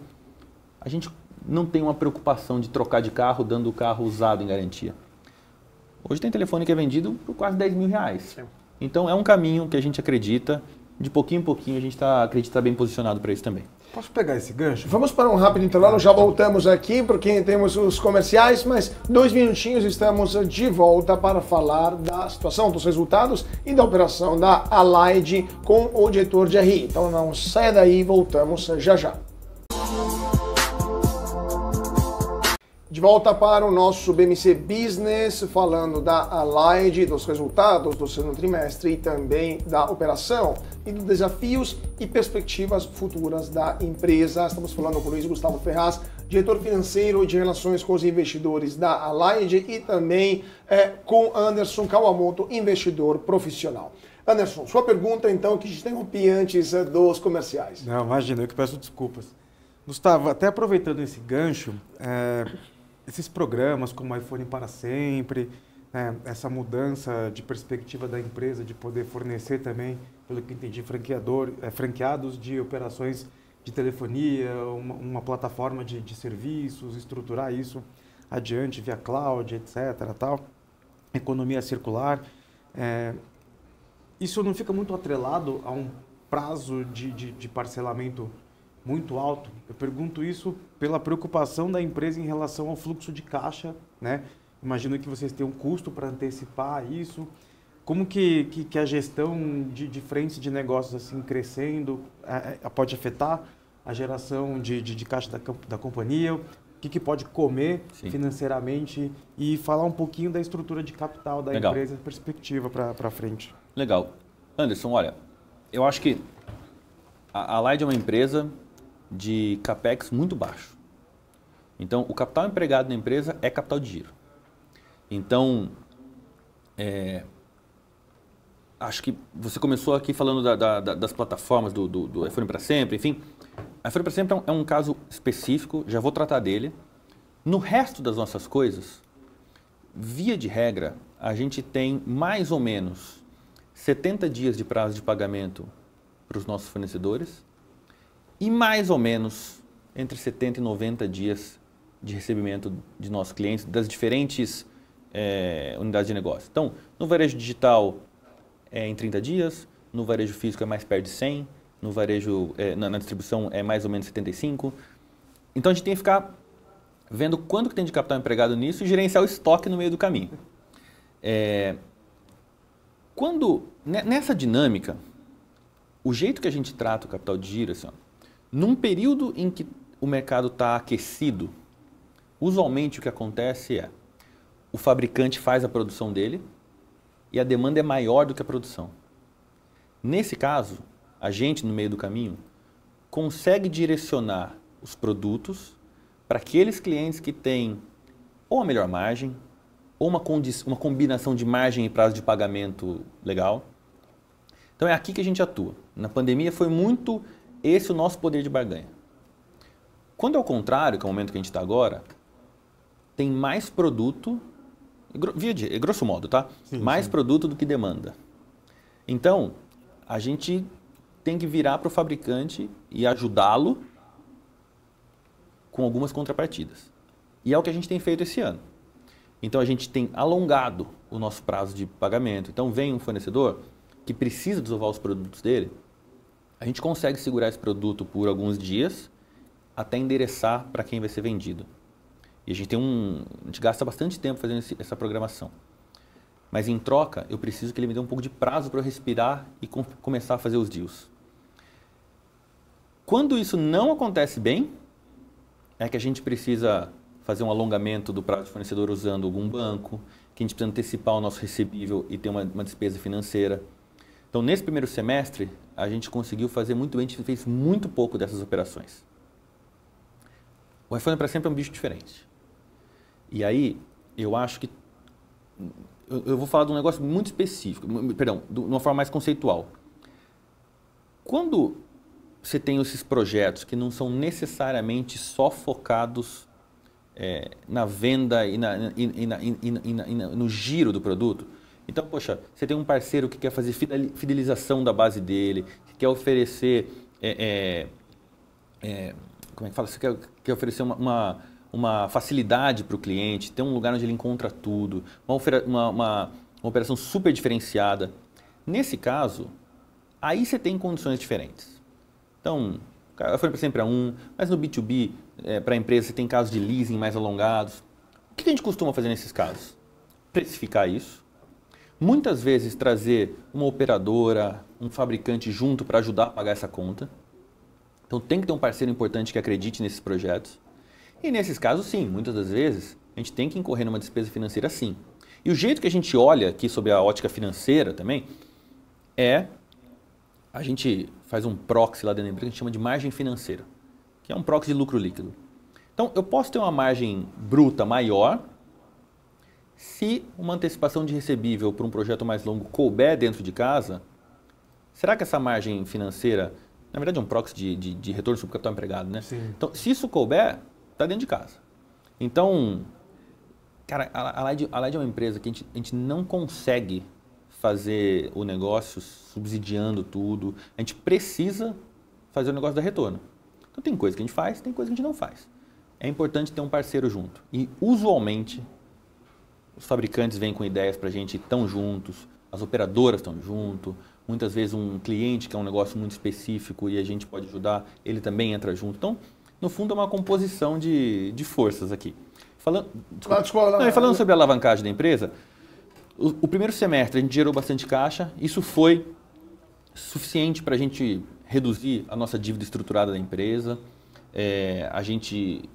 a gente não tem uma preocupação de trocar de carro dando o carro usado em garantia. Hoje tem telefone que é vendido por quase 10 mil reais. Sim. Então é um caminho que a gente acredita, de pouquinho em pouquinho a gente acredita bem posicionado para isso também. Posso pegar esse gancho? Vamos para um rápido intervalo, já voltamos aqui porque temos os comerciais, mas 2 minutinhos estamos de volta para falar da situação, dos resultados e da operação da Allied com o diretor de RI. Então não saia daí, voltamos já já. De volta para o nosso BMC Business, falando da Allied, dos resultados do segundo trimestre e também da operação e dos desafios e perspectivas futuras da empresa. Estamos falando com o Luiz Gustavo Ferraz, diretor financeiro de relações com os investidores da Allied e também com Anderson Kawamoto, investidor profissional. Anderson, sua pergunta então, que a gente interrompi antes dos comerciais. Não, imagina, eu que peço desculpas. Gustavo, até aproveitando esse gancho, esses programas como iPhone para sempre, essa mudança de perspectiva da empresa de poder fornecer também, pelo que entendi, franqueados de operações de telefonia, uma plataforma de serviços, estruturar isso adiante via cloud, etc. Tal, economia circular. Isso não fica muito atrelado a um prazo de parcelamento muito alto? Eu pergunto isso pela preocupação da empresa em relação ao fluxo de caixa, né? Imagino que vocês têm um custo para antecipar isso. Como que a gestão de frentes de negócios assim crescendo pode afetar a geração de caixa da companhia? O que pode comer Sim. financeiramente? E falar um pouquinho da estrutura de capital da Legal. empresa, perspectiva para frente. Legal. Anderson, olha, eu acho que a Allied é uma empresa de capex muito baixo. Então, o capital empregado na empresa é capital de giro. Então, acho que você começou aqui falando das plataformas do iPhone para sempre, enfim. iPhone para sempre é um caso específico, já vou tratar dele. No resto das nossas coisas, via de regra, a gente tem mais ou menos 70 dias de prazo de pagamento para os nossos fornecedores e mais ou menos entre 70 e 90 dias de recebimento de nossos clientes das diferentes unidades de negócio. Então, no varejo digital é em 30 dias, no varejo físico é mais perto de 100, no varejo, na distribuição é mais ou menos 75. Então, a gente tem que ficar vendo quanto que tem de capital empregado nisso e gerenciar o estoque no meio do caminho. Nessa dinâmica, o jeito que a gente trata o capital de giro, assim, num período em que o mercado está aquecido, usualmente o que acontece é o fabricante faz a produção dele e a demanda é maior do que a produção. Nesse caso, a gente, no meio do caminho, consegue direcionar os produtos para aqueles clientes que têm ou a melhor margem, ou uma combinação de margem e prazo de pagamento legal. Então é aqui que a gente atua. Na pandemia foi muito esse o nosso poder de barganha. Quando é o contrário, que é o momento que a gente está agora, tem mais produto, grosso modo, tá? Sim, mais produto do que demanda. Então, a gente tem que virar para o fabricante e ajudá-lo com algumas contrapartidas. E é o que a gente tem feito esse ano. Então a gente tem alongado o nosso prazo de pagamento. Então vem um fornecedor que precisa desovar os produtos dele, a gente consegue segurar esse produto por alguns dias até endereçar para quem vai ser vendido. E a gente gasta bastante tempo fazendo essa programação. Mas em troca, eu preciso que ele me dê um pouco de prazo para eu respirar e começar a fazer os deals. Quando isso não acontece bem, é que a gente precisa fazer um alongamento do prazo de fornecedor usando algum banco, que a gente precisa antecipar o nosso recebível e ter uma despesa financeira. Então, nesse primeiro semestre, a gente conseguiu fazer muito bem, a gente fez muito pouco dessas operações. O iPhone para sempre é um bicho diferente. E aí, eu acho que... Eu vou falar de um negócio muito específico, perdão, de uma forma mais conceitual. Quando você tem esses projetos que não são necessariamente só focados na venda e no giro do produto. Então, poxa, você tem um parceiro que quer fazer fidelização da base dele, que quer oferecer, como é que fala? Você quer oferecer uma facilidade para o cliente, ter um lugar onde ele encontra tudo, uma operação super diferenciada. Nesse caso, aí você tem condições diferentes. Então, eu falei para sempre mas no B2B, para a empresa, você tem casos de leasing mais alongados. O que a gente costuma fazer nesses casos? Precificar isso. Muitas vezes trazer uma operadora, um fabricante junto para ajudar a pagar essa conta. Então tem que ter um parceiro importante que acredite nesses projetos. E nesses casos, sim, muitas das vezes, a gente tem que incorrer numa despesa financeira, sim. E o jeito que a gente olha aqui sobre a ótica financeira também a gente faz um proxy lá dentro da empresa que a gente chama de margem financeira, que é um proxy de lucro líquido. Então, eu posso ter uma margem bruta maior se uma antecipação de recebível para um projeto mais longo couber dentro de casa. Será que essa margem financeira, na verdade é um proxy de retorno sobre capital empregado, né? Sim. Então, se isso couber, está dentro de casa. Então, cara, a Light é uma empresa que a gente não consegue fazer o negócio subsidiando tudo. A gente precisa fazer o negócio dar retorno. Então tem coisa que a gente faz, tem coisa que a gente não faz. É importante ter um parceiro junto. E usualmente os fabricantes vêm com ideias para a gente, estão juntos, as operadoras estão junto, muitas vezes um cliente que é um negócio muito específico e a gente pode ajudar, ele também entra junto. Então, no fundo, é uma composição de forças aqui. Falando sobre a alavancagem da empresa, o primeiro semestre a gente gerou bastante caixa, isso foi suficiente para a gente reduzir a nossa dívida estruturada da empresa.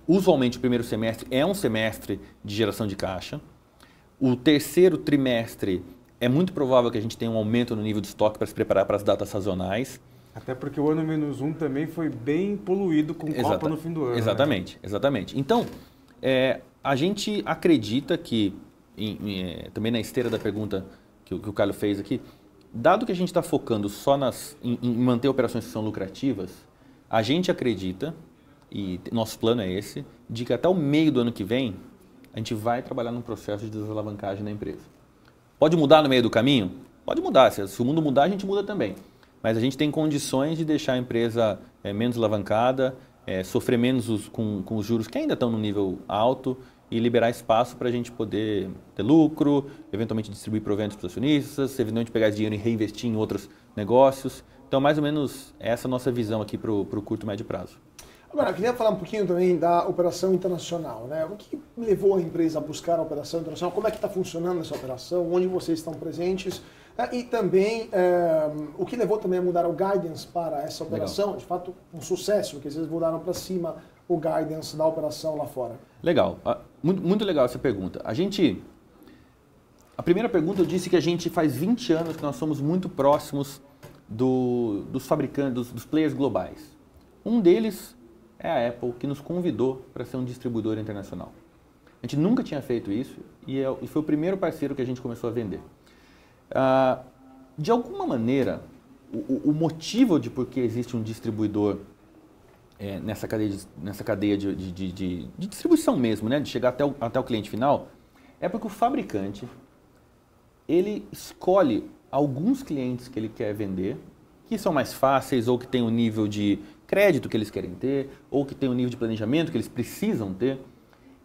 Usualmente o primeiro semestre é um semestre de geração de caixa. O terceiro trimestre é muito provável que a gente tenha um aumento no nível de estoque para se preparar para as datas sazonais. Até porque o ano -1 também foi bem poluído com Copa no fim do ano. Exatamente, né? Exatamente. Então, a gente acredita que, também na esteira da pergunta que o Carlos fez aqui, dado que a gente está focando só em manter operações que são lucrativas, a gente acredita, e nosso plano é esse, de que até o meio do ano que vem, a gente vai trabalhar num processo de desalavancagem da empresa. Pode mudar no meio do caminho? Pode mudar. Se o mundo mudar, a gente muda também. Mas a gente tem condições de deixar a empresa menos alavancada, sofrer menos com os juros que ainda estão no nível alto e liberar espaço para a gente poder ter lucro, eventualmente distribuir proventos para os acionistas, eventualmente pegar esse dinheiro e reinvestir em outros negócios. Então, mais ou menos, essa é a nossa visão aqui para o curto e médio prazo. Agora, eu queria falar um pouquinho também da operação internacional, né? O que levou a empresa a buscar a operação internacional? Como é que está funcionando essa operação? Onde vocês estão presentes? E também, o que levou também a mudar o guidance para essa operação? Legal. De fato, um sucesso, porque vocês mudaram para cima o guidance da operação lá fora. Legal. Muito legal essa pergunta. A primeira pergunta eu disse que a gente faz 20 anos que nós somos muito próximos dos fabricantes, dos players globais. Um deles é a Apple, que nos convidou para ser um distribuidor internacional. A gente nunca tinha feito isso e foi o primeiro parceiro que a gente começou a vender. De alguma maneira, o motivo de por que existe um distribuidor nessa cadeia de distribuição mesmo, né, de chegar até o cliente final, é porque o fabricante ele escolhe alguns clientes que ele quer vender, que são mais fáceis ou que têm um nível de crédito que eles querem ter, ou que têm um nível de planejamento que eles precisam ter.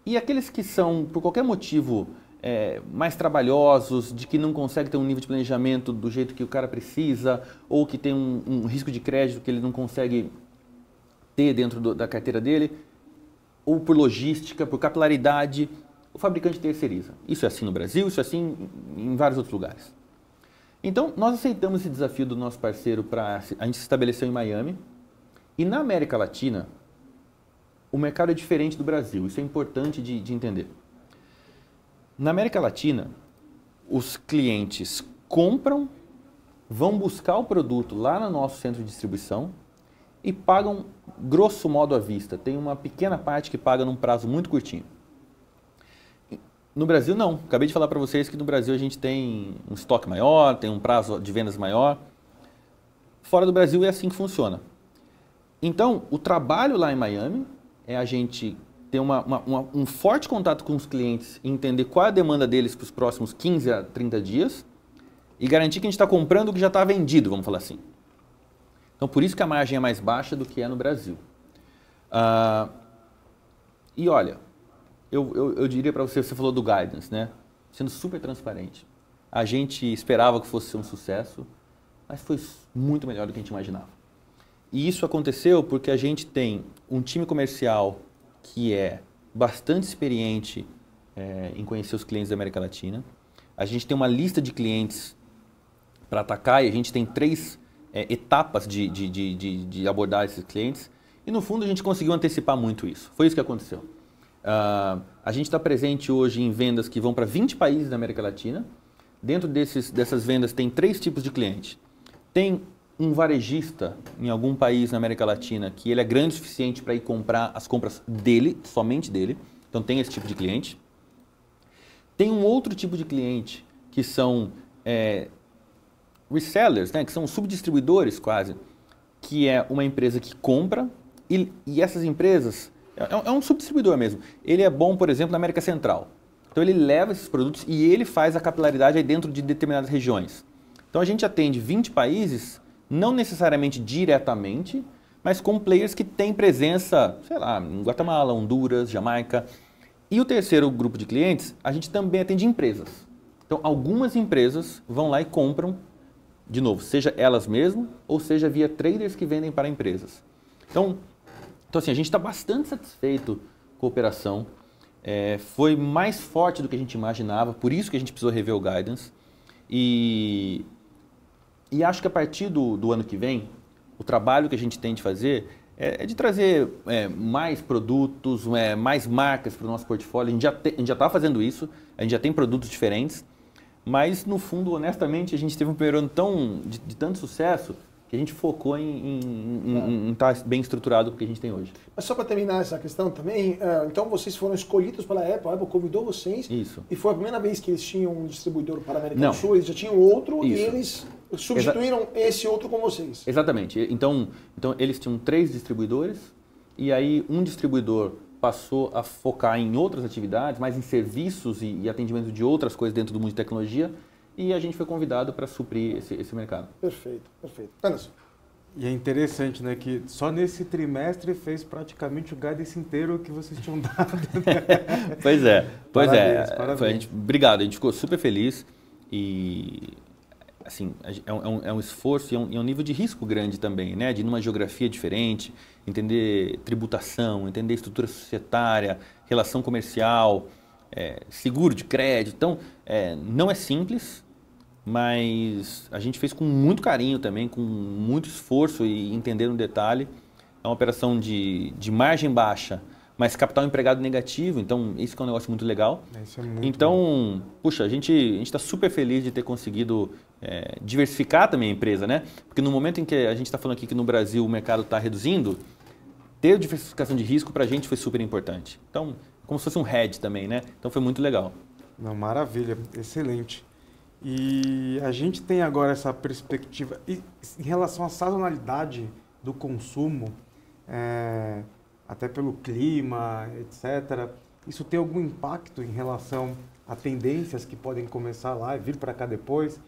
E aqueles que são, por qualquer motivo, mais trabalhosos, de que não consegue ter um nível de planejamento do jeito que o cara precisa, ou que tem um risco de crédito que ele não consegue ter dentro da carteira dele, ou por logística, por capilaridade, o fabricante terceiriza. Isso é assim no Brasil, isso é assim em vários outros lugares. Então, nós aceitamos esse desafio do nosso parceiro a gente se estabeleceu em Miami, e na América Latina, o mercado é diferente do Brasil, isso é importante de entender. Na América Latina, os clientes compram, vão buscar o produto lá no nosso centro de distribuição e pagam grosso modo à vista. Tem uma pequena parte que paga num prazo muito curtinho. No Brasil, não. Acabei de falar para vocês que no Brasil a gente tem um estoque maior, tem um prazo de vendas maior. Fora do Brasil é assim que funciona. Então, o trabalho lá em Miami é a gente ter um forte contato com os clientes e entender qual é a demanda deles para os próximos 15 a 30 dias e garantir que a gente está comprando o que já está vendido, vamos falar assim. Então, por isso que a margem é mais baixa do que é no Brasil. E olha, eu diria para você, você falou do guidance, né? Sendo super transparente. A gente esperava que fosse ser um sucesso, mas foi muito melhor do que a gente imaginava. E isso aconteceu porque a gente tem um time comercial que é bastante experiente em conhecer os clientes da América Latina. A gente tem uma lista de clientes para atacar e a gente tem 3 etapas de abordar esses clientes. E no fundo a gente conseguiu antecipar muito isso. Foi isso que aconteceu. A gente está presente hoje em vendas que vão para 20 países da América Latina. Dentro dessas vendas tem 3 tipos de cliente. Tem um varejista em algum país na América Latina que ele é grande o suficiente para ir comprar as compras dele, somente dele. Então tem esse tipo de cliente. Tem um outro tipo de cliente que são resellers, né, que são subdistribuidores quase, que é uma empresa que compra e essas empresas, é um subdistribuidor mesmo. Ele é bom, por exemplo, na América Central. Então ele leva esses produtos e ele faz a capilaridade aí dentro de determinadas regiões. Então a gente atende 20 países, não necessariamente diretamente, mas com players que têm presença, sei lá, em Guatemala, Honduras, Jamaica. E o terceiro grupo de clientes, a gente também atende empresas. Então algumas empresas vão lá e compram, de novo, seja elas mesmas ou seja via traders que vendem para empresas. Então assim, a gente está bastante satisfeito com a operação. Foi mais forte do que a gente imaginava, por isso que a gente precisou rever o guidance. E acho que a partir do ano que vem, o trabalho que a gente tem de fazer é de trazer mais produtos, mais marcas para o nosso portfólio. A gente já está fazendo isso, a gente já tem produtos diferentes, mas no fundo, honestamente, a gente teve um primeiro ano de tanto sucesso que a gente focou em estar bem estruturado do que a gente tem hoje. Mas só para terminar essa questão também, então vocês foram escolhidos pela Apple, a Apple convidou vocês. Isso. E foi a primeira vez que eles tinham um distribuidor para a América do Sul, eles já tinham outro Isso. E eles substituíram esse outro com vocês. Exatamente. Então eles tinham 3 distribuidores e aí um distribuidor passou a focar em outras atividades, mais em serviços e atendimento de outras coisas dentro do mundo de tecnologia. E a gente foi convidado para suprir esse mercado. Perfeito, perfeito. Anderson. E é interessante, né, que só nesse trimestre fez praticamente o guidance inteiro que vocês tinham dado. Né? Pois é. Parabéns. Obrigado, a gente ficou super feliz e assim, é um esforço e é um nível de risco grande também, né, de ir numa geografia diferente, entender tributação, entender estrutura societária, relação comercial, seguro de crédito. Então, não é simples, mas a gente fez com muito carinho também, com muito esforço e entender no detalhe. É uma operação de margem baixa, mas capital empregado negativo, então isso que é um negócio muito legal. Isso é muito então, puxa, a gente está super feliz de ter conseguido diversificar também a empresa, né? Porque no momento em que a gente está falando aqui que no Brasil o mercado está reduzindo, ter diversificação de risco para a gente foi super importante. Então, como se fosse um hedge também, né? Então foi muito legal. Não, maravilha, excelente. E a gente tem agora essa perspectiva. E em relação à sazonalidade do consumo, até pelo clima, etc., isso tem algum impacto em relação a tendências que podem começar lá e vir para cá depois?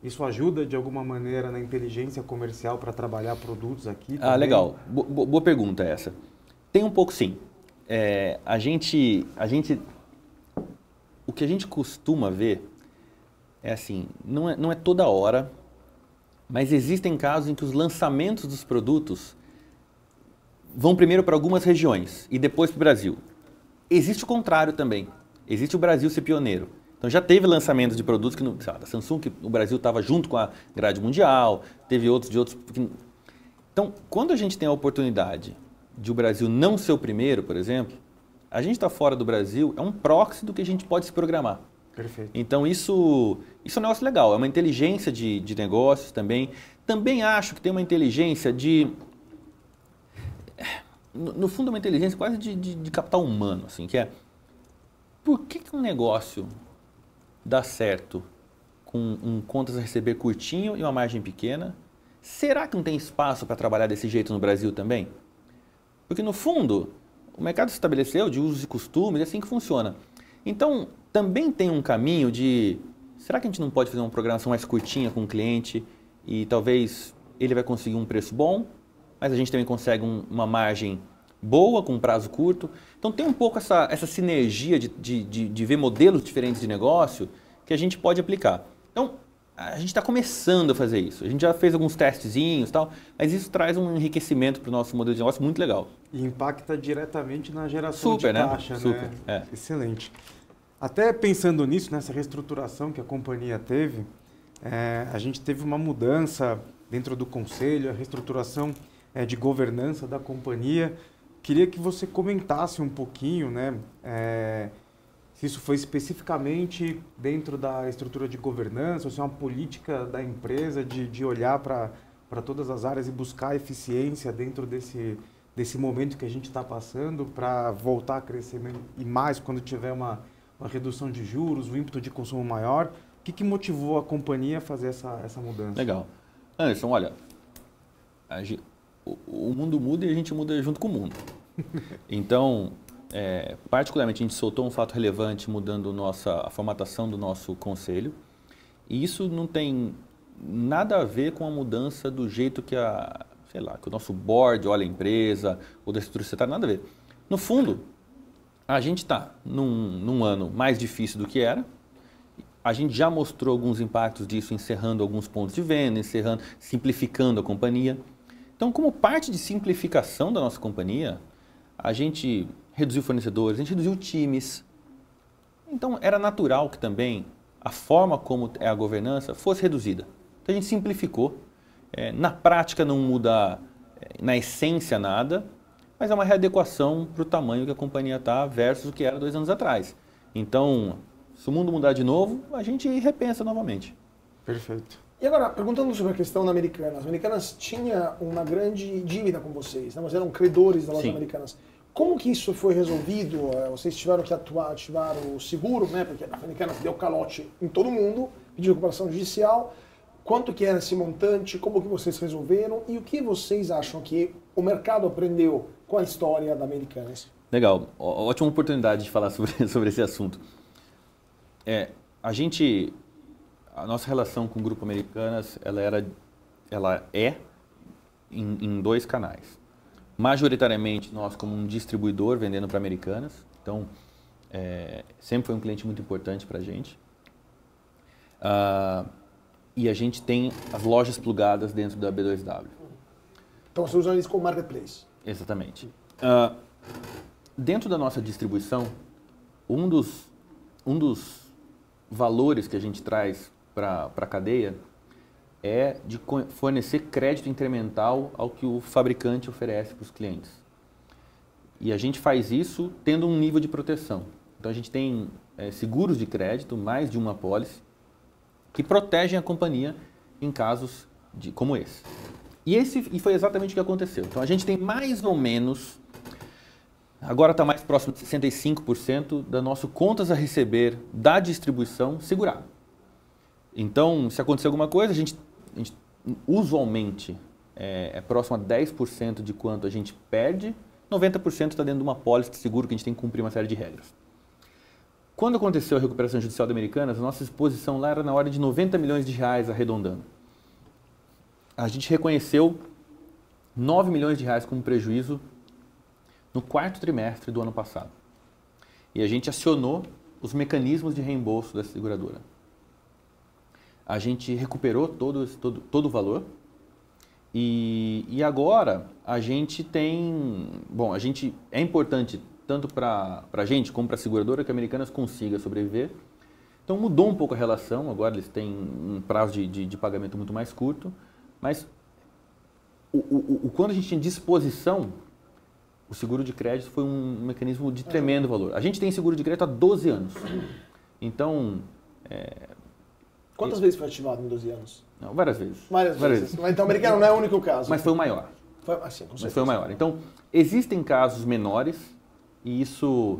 Isso ajuda de alguma maneira na inteligência comercial para trabalhar produtos aqui? Ah, legal. Boa pergunta essa. Tem um pouco sim. A gente o que a gente costuma ver é assim, não é toda hora, mas existem casos em que os lançamentos dos produtos vão primeiro para algumas regiões e depois para o Brasil. Existe o contrário também. Existe o Brasil ser pioneiro. Então já teve lançamentos de produtos que, da Samsung, que o Brasil estava junto com a grade mundial, teve outros de outros. Então, quando a gente tem a oportunidade de o Brasil não ser o primeiro, por exemplo, a gente está fora do Brasil, é um proxy do que a gente pode se programar. Perfeito. Então isso é um negócio legal, é uma inteligência de negócios também. Também acho que tem uma inteligência de... No fundo, é uma inteligência quase de capital humano, assim, que é... Por que um negócio dá certo com contas a receber curtinho e uma margem pequena? Será que não tem espaço para trabalhar desse jeito no Brasil também? Porque, no fundo, o mercado se estabeleceu de usos e costumes, é assim que funciona. Então, também tem um caminho de... Será que a gente não pode fazer uma programação mais curtinha com o cliente e talvez ele vai conseguir um preço bom, mas a gente também consegue uma margem boa, com um prazo curto. Então tem um pouco essa sinergia de ver modelos diferentes de negócio que a gente pode aplicar. Então a gente está começando a fazer isso. A gente já fez alguns testezinhos e tal, mas isso traz um enriquecimento para o nosso modelo de negócio muito legal. E impacta diretamente na geração de caixa, né? Super, é. Excelente. Até pensando nisso, nessa reestruturação que a companhia teve, a gente teve uma mudança dentro do conselho, a reestruturação de governança da companhia. Queria que você comentasse um pouquinho, né, se isso foi especificamente dentro da estrutura de governança, ou se é uma política da empresa de olhar para todas as áreas e buscar eficiência dentro desse momento que a gente está passando para voltar a crescer e mais quando tiver uma redução de juros, um ímpeto de consumo maior. O que motivou a companhia a fazer essa mudança? Legal. Anderson, olha, o mundo muda e a gente muda junto com o mundo. Então, particularmente, a gente soltou um fato relevante mudando a formatação do nosso conselho. E isso não tem nada a ver com a mudança do jeito que que o nosso board olha a empresa, ou da estrutura estatal, nada a ver. No fundo, a gente está num ano mais difícil do que era. A gente já mostrou alguns impactos disso, encerrando alguns pontos de venda, simplificando a companhia. Então, como parte de simplificação da nossa companhia, a gente reduziu fornecedores, a gente reduziu times. Então, era natural que também a forma como é a governança fosse reduzida. Então, a gente simplificou. Na prática, não muda na essência nada, mas é uma readequação para o tamanho que a companhia está versus o que era 2 anos atrás. Então, se o mundo mudar de novo, a gente repensa novamente. Perfeito. E agora, perguntando sobre a questão da Americanas. As Americanas tinha uma grande dívida com vocês, né? Vocês eram credores das lojas Americanas. Como que isso foi resolvido? Vocês tiveram que ativar o seguro, né? Porque a Americanas deu calote em todo mundo, pediu recuperação judicial. Quanto que era esse montante? Como que vocês resolveram? E o que vocês acham que o mercado aprendeu com a história da Americanas? Legal. Ótima oportunidade de falar sobre esse assunto. A nossa relação com o Grupo Americanas, ela é em 2 canais. Majoritariamente, nós como um distribuidor vendendo para Americanas. Então, sempre foi um cliente muito importante para a gente. E a gente tem as lojas plugadas dentro da B2W. Então, você usa isso como marketplace. Exatamente. Dentro da nossa distribuição, um dos valores que a gente traz para a cadeia é de fornecer crédito incremental ao que o fabricante oferece para os clientes. E a gente faz isso tendo um nível de proteção. Então a gente tem seguros de crédito, mais de uma apólice, que protegem a companhia em casos como esse. E foi exatamente o que aconteceu. Então a gente tem mais ou menos, agora está mais próximo de 65% da nosso contas a receber da distribuição segurado. Então, se acontecer alguma coisa, a gente usualmente é próximo a 10% de quanto a gente perde, 90% está dentro de uma apólice de seguro que a gente tem que cumprir uma série de regras. Quando aconteceu a recuperação judicial da Americanas, a nossa exposição lá era na ordem de 90 milhões de reais arredondando. A gente reconheceu 9 milhões de reais como prejuízo no 4º trimestre do ano passado. E a gente acionou os mecanismos de reembolso da seguradora. A gente recuperou todo o valor e agora a gente tem... Bom, é importante tanto para a gente como para a seguradora que a Americanas consiga sobreviver. Então mudou um pouco a relação, agora eles têm um prazo de pagamento muito mais curto, mas quando a gente tinha disposição, o seguro de crédito foi um mecanismo de tremendo valor. A gente tem seguro de crédito há 12 anos. Então... Quantas vezes foi ativado em 12 anos? Não, várias vezes. Várias vezes. Mas então, americano não é o único caso. Mas foi o maior. Mas foi o maior. Então, existem casos menores, e isso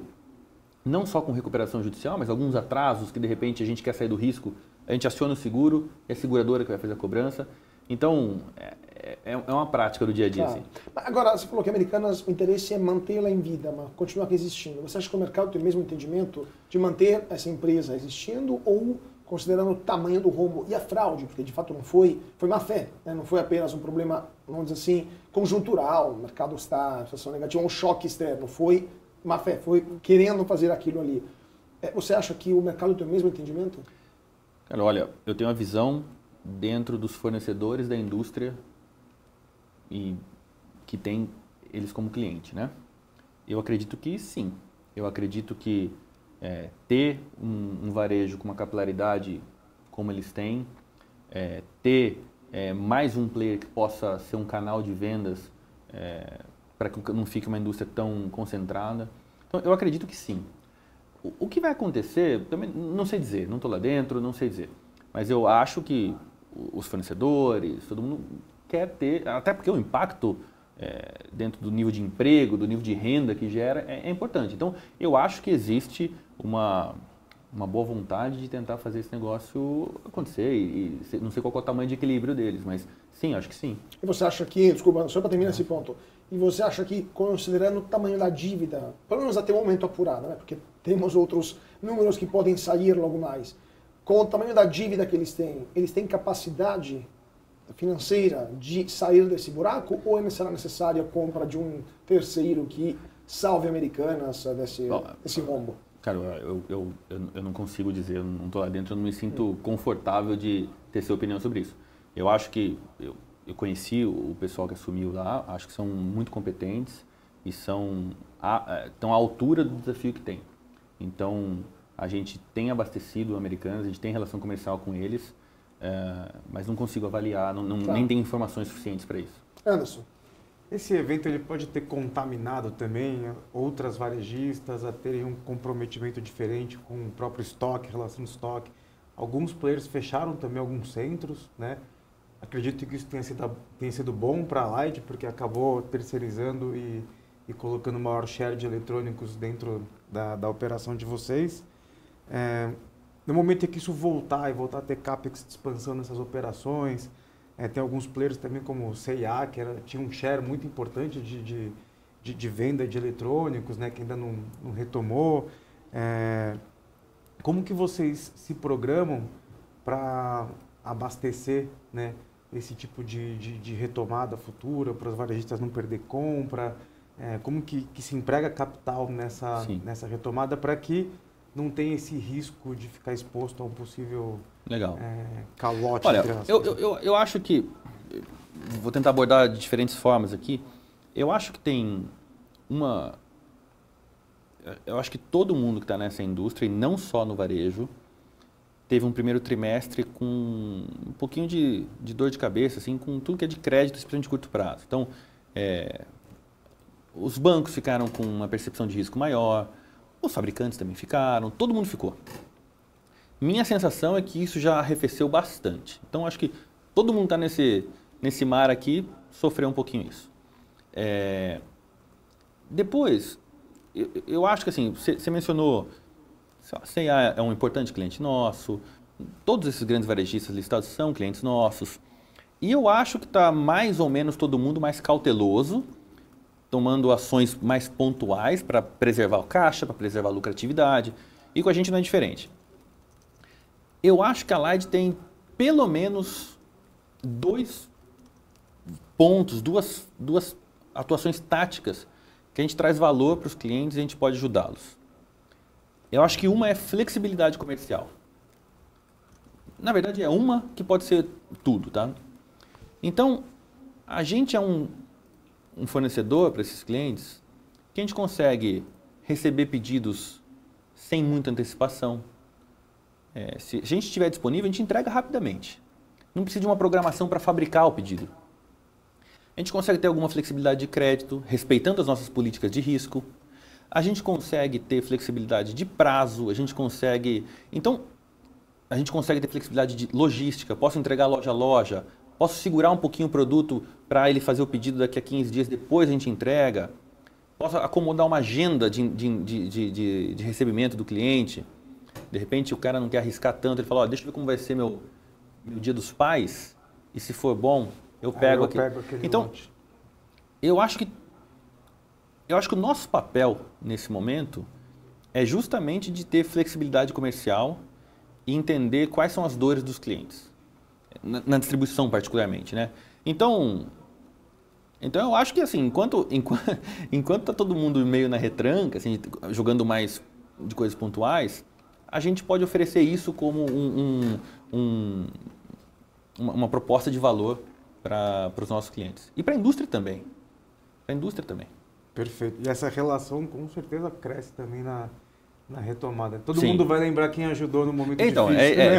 não só com recuperação judicial, mas alguns atrasos que de repente a gente quer sair do risco, a gente aciona o seguro, é a seguradora que vai fazer a cobrança. Então, é uma prática do dia a dia. Claro. Assim. Agora, você falou que a Americanas, o interesse é mantê-la em vida, mas continuar existindo. Você acha que o mercado tem o mesmo entendimento de manter essa empresa existindo ou considerando o tamanho do rombo e a fraude, porque de fato não foi má fé, né? Não foi apenas um problema, vamos dizer assim, conjuntural, o mercado está em situação negativa, um choque externo, foi má fé, foi querendo fazer aquilo ali. Você acha que o mercado tem o mesmo entendimento? Cara, olha, eu tenho uma visão dentro dos fornecedores da indústria e que tem eles como cliente, né? Eu acredito que sim. Eu acredito que ter um varejo com uma capilaridade como eles têm, ter mais um player que possa ser um canal de vendas para que não fique uma indústria tão concentrada. Então, eu acredito que sim. O que vai acontecer, também não sei dizer, não estou lá dentro, não sei dizer. Mas eu acho que os fornecedores, todo mundo quer ter, até porque o impacto dentro do nível de emprego, do nível de renda que gera, é importante. Então, eu acho que existe uma boa vontade de tentar fazer esse negócio acontecer e não sei qual é o tamanho de equilíbrio deles, mas sim, acho que sim. E você acha que, desculpa, só para terminar esse ponto, e você acha que, considerando o tamanho da dívida, pelo menos até o momento apurado, né, porque temos outros números que podem sair logo mais, com o tamanho da dívida que eles têm capacidade financeira de sair desse buraco ou será necessária a compra de um terceiro que salve Americanas desse rombo? Cara, eu não consigo dizer, eu não estou lá dentro, eu não me sinto confortável de ter sua opinião sobre isso. Eu acho que eu conheci o pessoal que assumiu lá, acho que são muito competentes e estão à altura do desafio que tem. Então, a gente tem abastecido Americanas, a gente tem relação comercial com eles, mas não consigo avaliar, nem tem informações suficientes para isso. Anderson. Esse evento ele pode ter contaminado também outras varejistas a terem um comprometimento diferente com o próprio estoque, relação de estoque. Alguns players fecharam também alguns centros, né? Acredito que isso tenha sido bom para a Light, porque acabou terceirizando e colocando maior share de eletrônicos dentro da operação de vocês. No momento em que isso voltar a ter CAPEX de expansão nessas operações, tem alguns players também como o C&A, que tinha um share muito importante de venda de eletrônicos, né, que ainda não retomou. Como que vocês se programam para abastecer, né, esse tipo de retomada futura, para os varejistas não perder compra? Como que se emprega capital nessa retomada para que não tenha esse risco de ficar exposto a um possível calote? Olha, eu acho que, vou tentar abordar de diferentes formas aqui, eu acho que tem eu acho que todo mundo que está nessa indústria, e não só no varejo, teve um primeiro trimestre com um pouquinho de dor de cabeça, assim, com tudo que é de crédito, especialmente de curto prazo. Então, os bancos ficaram com uma percepção de risco maior, os fabricantes também ficaram, todo mundo ficou. Minha sensação é que isso já arrefeceu bastante. Então, acho que todo mundo está nesse mar aqui, sofreu um pouquinho isso. Depois, eu acho que assim, você mencionou, a C&A é um importante cliente nosso, todos esses grandes varejistas listados são clientes nossos, e eu acho que está mais ou menos todo mundo mais cauteloso, tomando ações mais pontuais para preservar o caixa, para preservar a lucratividade, e com a gente não é diferente. Eu acho que a Light tem pelo menos 2 pontos, duas atuações táticas que a gente traz valor para os clientes e a gente pode ajudá-los. Eu acho que uma é flexibilidade comercial. Na verdade, é uma que pode ser tudo, tá? Então, a gente é um fornecedor para esses clientes que a gente consegue receber pedidos sem muita antecipação. Se a gente estiver disponível, a gente entrega rapidamente. Não precisa de uma programação para fabricar o pedido. A gente consegue ter alguma flexibilidade de crédito, respeitando as nossas políticas de risco. A gente consegue ter flexibilidade de prazo, a gente consegue... Então, a gente consegue ter flexibilidade de logística. Posso entregar loja a loja, posso segurar um pouquinho o produto para ele fazer o pedido daqui a 15 dias, depois a gente entrega. Posso acomodar uma agenda de recebimento do cliente. De repente, o cara não quer arriscar tanto, ele fala, deixa eu ver como vai ser meu dia dos pais, e se for bom, eu pego aquele então, lote. Eu acho que o nosso papel nesse momento é justamente de ter flexibilidade comercial e entender quais são as dores dos clientes, na distribuição particularmente, né? Então eu acho que assim, enquanto tá todo mundo meio na retranca, assim, jogando mais de coisas pontuais, a gente pode oferecer isso como uma proposta de valor para os nossos clientes. E para a indústria também. Perfeito. E essa relação com certeza cresce também na retomada. Todo mundo vai lembrar quem ajudou no momento difícil. Né?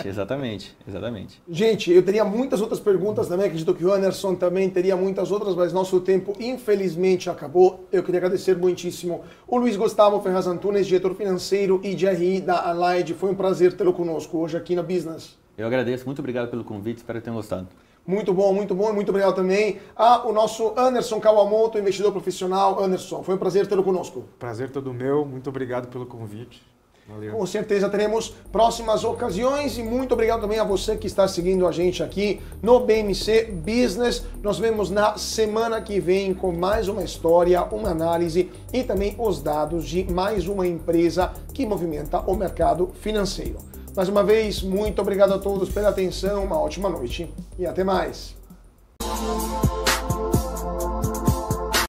Exatamente. Gente, eu teria muitas outras perguntas também, acredito que o Anderson também teria muitas outras, mas nosso tempo infelizmente acabou. Eu queria agradecer muitíssimo o Luiz Gustavo Ferraz Antunes, diretor financeiro e de RI da Allied. Foi um prazer tê-lo conosco hoje aqui na Business. Eu agradeço, muito obrigado pelo convite, espero que tenham gostado. Muito bom, muito obrigado também ao nosso Anderson Kawamoto, investidor profissional. Anderson, foi um prazer tê-lo conosco. Prazer todo meu, muito obrigado pelo convite. Valeu. Com certeza teremos próximas ocasiões e muito obrigado também a você que está seguindo a gente aqui no BMC Business. Nós vemos na semana que vem com mais uma história, uma análise e também os dados de mais uma empresa que movimenta o mercado financeiro. Mais uma vez, muito obrigado a todos pela atenção, uma ótima noite e até mais.